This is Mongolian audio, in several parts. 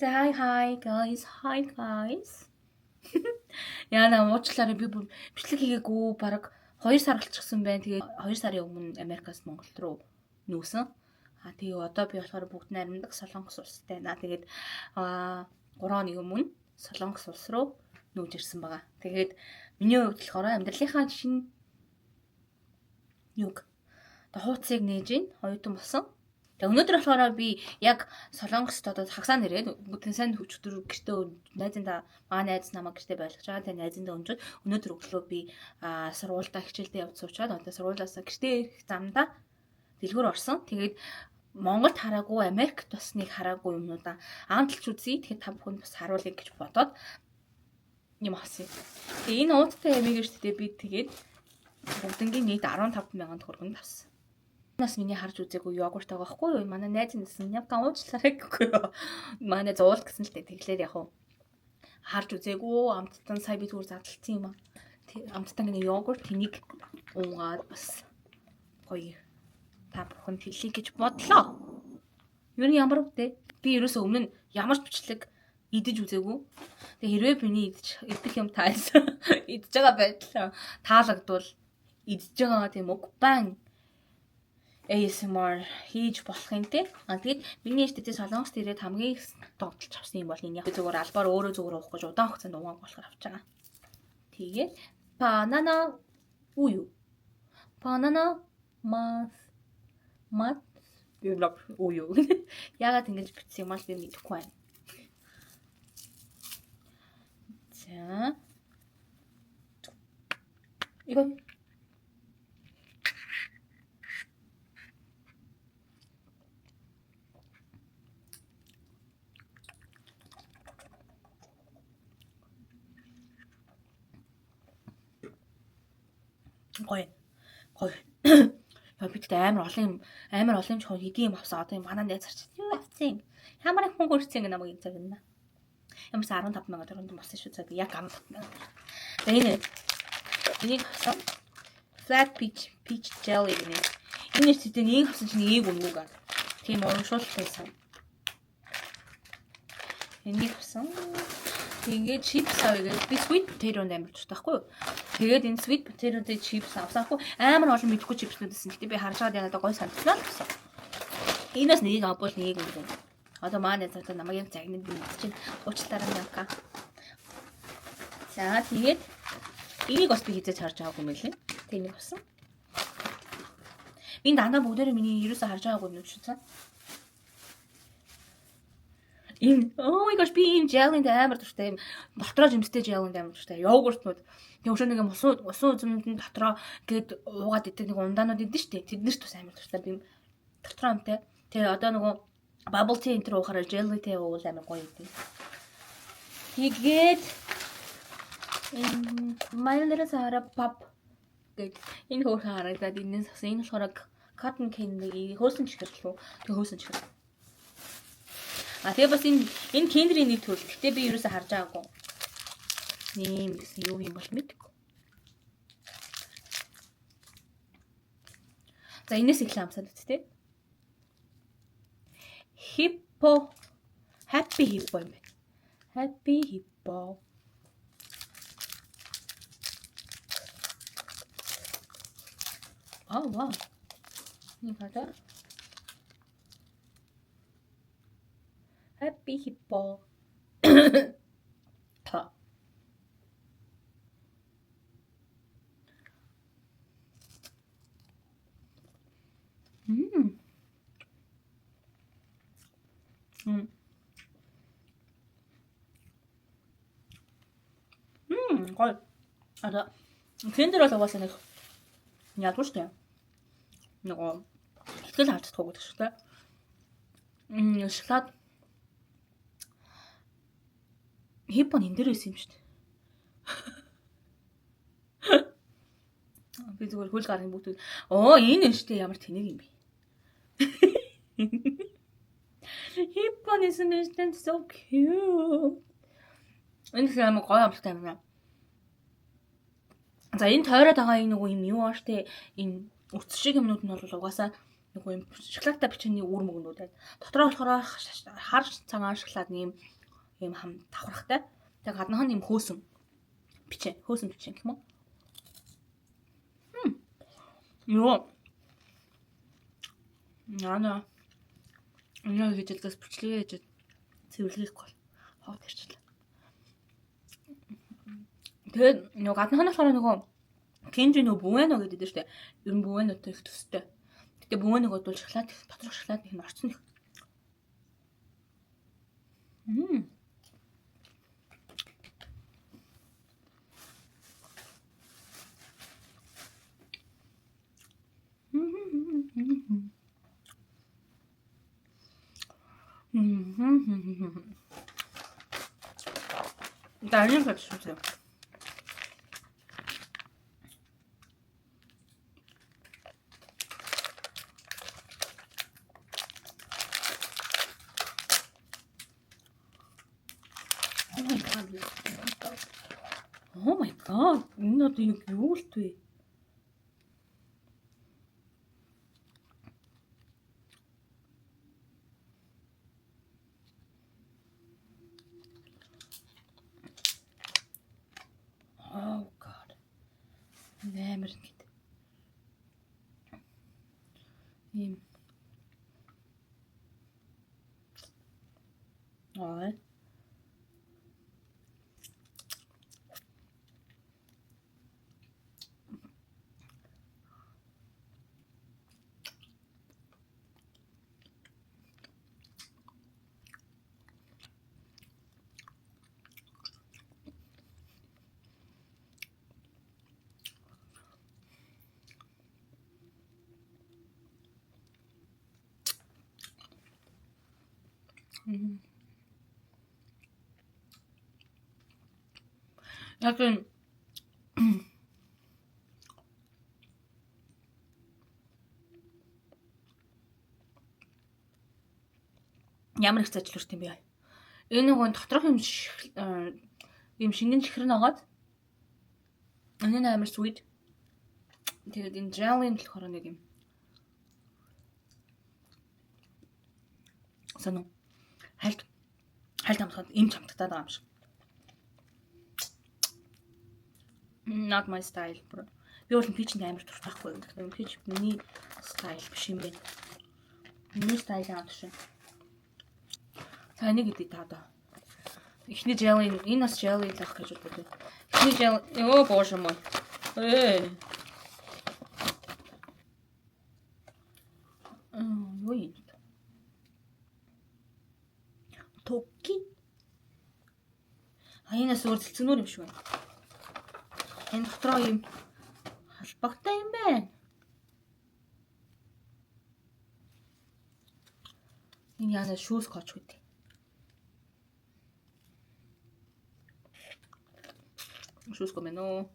За hi guys. Яа на уучлаарай би бүр бичлэг хийгээгүй бараг 2 сар болчихсон байна. Тэгээд 2 сарын өмнө Америкаас Монгол руу нүүсэн. Тэгээ одоо би болохоор бүгд наримдаг Солонгос улстай байна. Тэгээд 3 хоногийн өмнө Солонгос улс руу нүүж ирсэн байгаа. Тэгээд миний хувьд болохоор амьдралынхаа шинэ хууцыг нээж ийн оюутан болсон. Өнөөдөр болохоор би яг Солонгост одоо хагсаа нэрээд бүгд сайн өчтөр гэртээ найз намайг гэртээ байлгаж байгаа. Тэгээ найзандаа өнжөөд өнөөдөр өглөө би сургуультай хичээлдээ явж суучаад одоо сургуулиасаа гэртээ ирэх замдаа дэлгүүр орсон. Тэгээд Монголд хараагүй, Америкт бас нэг хараагүй юмнуудаа амталж үзье. Тэгэхээр та бүхэнд бас харуулъя гэж бодоод юм авсан. Тэгээ энэ уудтай ямиг штэ би тэгээд бүгднгийн нийт 15,000 төгрөгөнд авсан. Нас миний харж үзээгүй йогурт байгаа байхгүй юу? Манай найз нэсэн явган уучлаарай гэхгүй юу? Манай зуул гэсэн л тэглээр яг харж үзээгүй амттан сая би түр задлцсан юм аа. Амттан гэнэ йогурт тэнийг уугаад бас гоё та бүхэнд хэлхий гэж бодлоо. Юу нь ямар вэ? Би ерөөсөө өмнө нь ямар ч бичлэг идэж үзээгүй. Тэгээ хэрвээ миний идэх юм таасан идэж байгаа байдлаа таалагдвал идэж байгаа тийм мукбан ASMR хийж болох юм те. Тэгээд миний дэжтэй Солонгост ирээд хамгийн догтлж авсан юм бол энэ яг зүгээр албаар өөрөө зүгээр уух гэж удаан хугацаанд уугааг болохоор авч байгаа. Тэгээд банана уу. Банана мат уу. Яагаад ингэж бичсэн юм бол би мэдэхгүй байна. За. 이거 гоё. Яа бид амар олон чоо хийдийн юм авсан. Одоо манай найз зарч юу авсан? Ямар их хөнгө өрцөн намайг энэ цаг юм. Ямар 15,000 төгрөнд болсон шүү цаг яг 15,000. Тэгээ энийг авсан. Flat peach jelly гэнэ. Энэ ч тийм нэг авсан чинь ээг өнгөг. Тийм урамшуултайсан. Энийг авсан. Тэгээд чипс авъя. Би sweet potato амар дуртай байхгүй юу? Тэгээд энэ sweet potato-тэй чипс авсаахгүй амар олон мэдгүй чипснүүд гэсэн. Гэтэ би харж байгаа яг гой санагдсан л гэсэн. Энэс нэг авбал нэг юм. Одоо маань цаатаа намайг яг загнад би чинь уучлаарай явка. За тэгээд энийг бас би хийж харж байгаагүй юм байлээ. Тэнийг авсан. Энэ дандаа бүгдээрээ миний ерөөсө харж байгаагүй юм шүү цаа. Oh my gosh, би энэ jelly амар дуртай юм. Дотроо жимстэй jelly амар дуртай. Йогуртнууд. Тэг өшөө нэг усан үзмэнд дотроо гээд уугаад идэг нэг ундаанууд идэв штэ. Тэднэрт бас амар дуртай. Би дотроо амтай. Тэгээ одоо нөгөө bubble tea энэ төр уухаараа jellyтэй уул амар гоё идэв. Тэгээд my little Sara pop гээд энэ хөөрхөн харагдаад энэс авсан. Энэ болохоор cotton candy хөөсөн чихэр лөө. Тэг хөөсөн чихэр. Тэгээ бас энэ кендрийн нэг төл. Гэтэ би юусаа харж байгаагүй. Нэм гэсэн юу юм бол мэдгүй. За энэс их амсаад үст те. Hippo. Happy hippo юм байна. Happy hippo. Oh wow. Ini ada. Happy hippo. Гоё. Одоо тендер бол угаасаа нэг ядуу штэ. Нөгөө хэтэл хавцдаггүй гэдэг шүү дээ. Шоколад хиппон энэ дээр байсан юм шүү дээ. Би зүгээр хөл гарын бүгд энэ нь шүү дээ ямар тэнэг юм бэ. Хиппон is so cute. Энэ хэм гоё амттай юм байна. За энэ тойроод байгаа энэ нөгөө юм юу ааштай энэ үтс шиг юмнууд нь бол угаасаа Нөгөө юм шоколадтай бичээний үр мөгнүүд байна. Дотроо болохоор хар цагаан шоколадны юм хам давхрахтай. Тэгээ гаднах нь юм хөөсөн бичээ гэх юм уу? Йоо. Яна. Яа хийдэлээс бичлэгээ хийж цэвэрлэх гол. Хот ирчлээ. Тэгээд нөгөө гаднах нь болохоор нөгөө Кенжи нөгөө Буэно гэдэг дээ штэ. Ер нь Буэнотой их төстэй. Гэтэ Буэногод бол шоколад их доторх шоколад их орцсон их. Дальше почему-то. Oh my god. Энэ одоо юу л вэ? Oh god. Нэмэр гэд. Ийм. Ой. Яг энэ ямар их зажлуурт юм бэ? Энэ нөгөө доторх юм шингэн чихэр нагаад энэ амар sweet. Тэгээд энэ jelly болохоор нэг юм санаа хальт амсгаад им чамтагдаад байгаа юм шиг. Not my style. Би бол пич амар дуртахгүй. Пич миний style биш юм байна. Миний style аа тийм. Таны гэдэг та одоо. Эхний jelly энэ бас jelly л ах гэж боддог. Эхний jelly ёо боже мой. Юу юм? Токи. Аянаас өөр зэлцэнүүр юм шиг байна. Энэ дотроо юм халбагтай юм байна. Энэ яна шүүс коч гэдэг. Шүүс комено.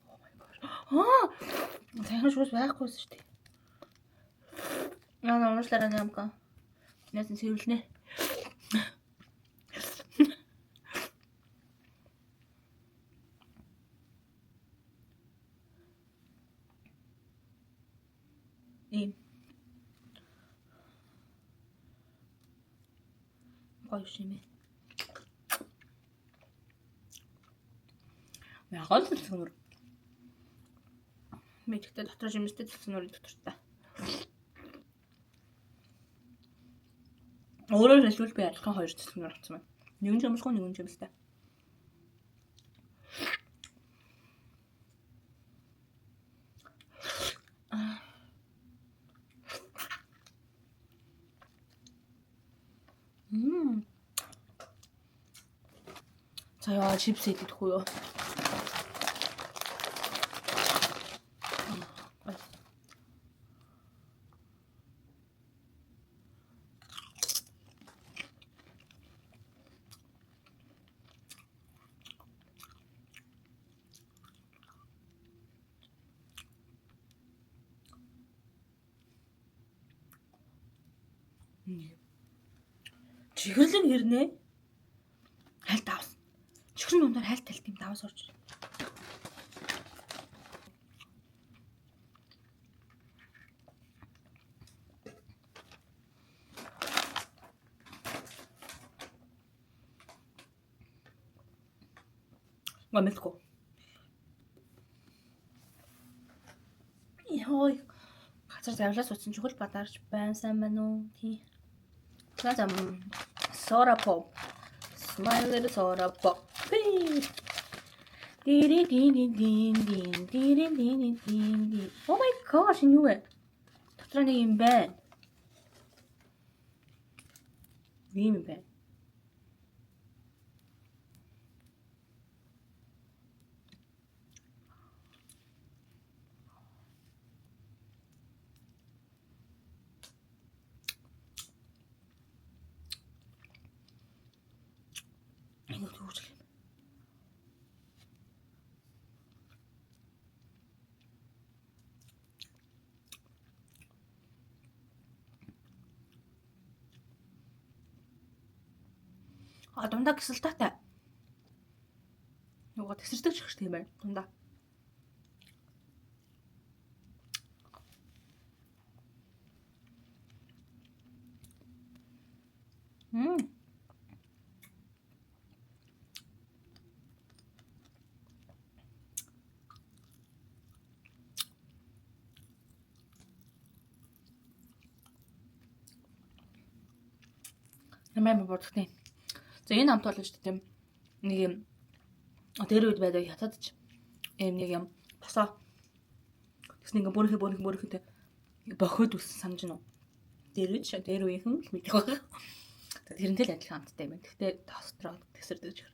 Oh my god. Сайн шүүс байхгүйсэн шүү дээ. Яна уушлаараа ямка. Нэсэн сэрүүлнэ. Ийм гоё юм ээ. Яагаад л зэлцэнүүр? Мэдхтэй дотор жимстэй зэлцэнүүрийн дотортой. Өөрөөр хэлбэл би адилхан хоёр зэлцэнүүр авсан байна. Нэг нь жимсгүй, нэг нь жимстэй. За яа чипс идэх үү юу? Чихэрлэг хэрнээ? Хальт давс. Чихрэн дундаар хальт юм давс орж. Гомэлгүй. Йой. Газар завлаас утсан чухал бадарч байна сайн байна уу? Тий. Зам soda pop. My little soda pop. Oh my gosh, энэ юу вэ? Дотроо нэг юм байна. Ийм юм байна. Энэ юу гэж юм? Дундаа кисэлтаатай. Нөгөө тесэрдэг ч ихтэй юм байна. Дундаа. Ямар бодохтой. За энэ амт болж тийм нэг юм дээр үед байдаг хятад ч ийм нэг юм босоо тэгс нэг бүрхэ бохоод үс санаж нь. Дээр үеийнхэн л мэдэх байна. Тэрнтэй л адилхан амттай юм. Гэхдээ тостроо тесэрдэг ч.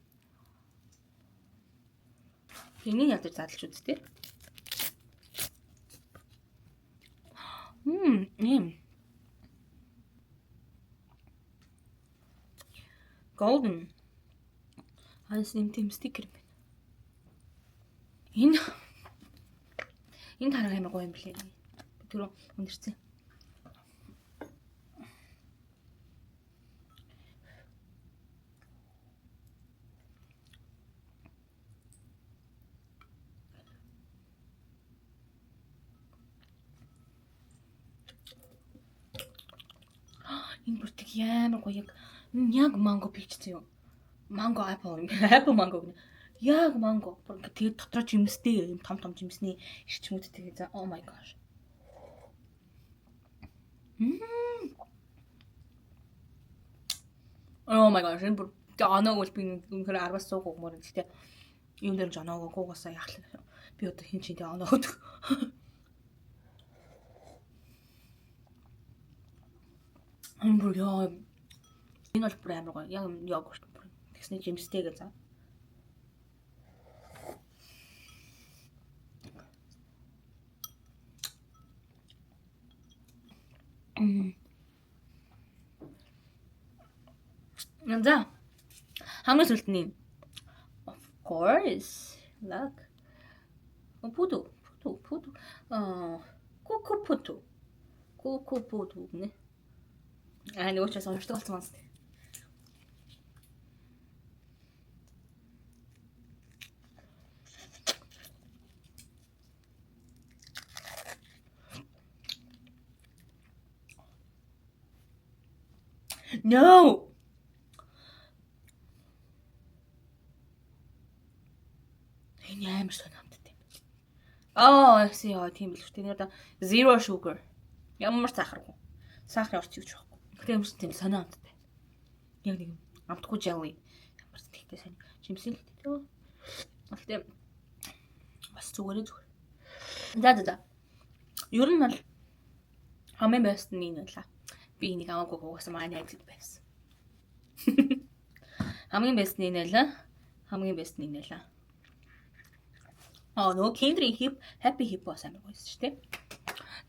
Энийг ядаж задлж үзтээ. Ийм golden айс юм тийм стикер юм байна. Энэ тарга юм гоё юм блэ. Тэр өндөрцөн. Энэ бүртэг ямар гоё яг манго бичсэн юм. Манго апple юм. Апple манго гэнэ. Яг манго. Тэгээд дотроо жимстэй юм том жимсний ирчмүүд тэгээд за oh my gosh. Oh my gosh. Энэ бүр оноо бол би үнэхээр 10-аас 100 гомор гэхдээ юм дээр жоноогоо гуугасаа яхах. Би одоо хин чинь оноо хөдөг. Бүр яа. Энэ бол бүр амар гоё. Яг йогурт бүр. Тэгснэ жимстэй гэж заа. За. Хамгийн сүүлд нь of course. Look. Пуду. Коко нэ. Нөгөө ч сонирхдаг болсон байна. No. Энэ амар сонирхолтой юм. Яа, тийм л үү. Одоо zero sugar. Ямар сахаргүй. Сахар орч юуч байхгүй. Гэтэ юмс тийм сонирхолтой. Яг нэг амтгүй jelly. Ямар тэгтэй сайн. Жимсэл тэгтээ. Гэтэ бас зүгээр. За. Ер нь бол хамгийн бэст нь энэ байлаа. Би энийг аваагүй гоогоос маань найзад байсан. Хамгийн бэст нь энэ байлаа. Нөгөө Kendrick Happy Hippo сайн байсан шүү дээ.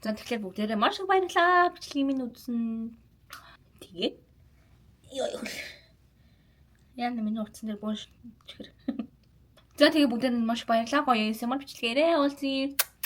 За тэгэхээр бүгдээрээ маш их баярлалаа. Бичлэгийн минь үзсэн. Тэгээд яна миний утсан дээр бууш чихэр. За тэгээ бүгдээрээ маш баярлалаа. Гоё юмсан бичлэгээрээ уулзъя.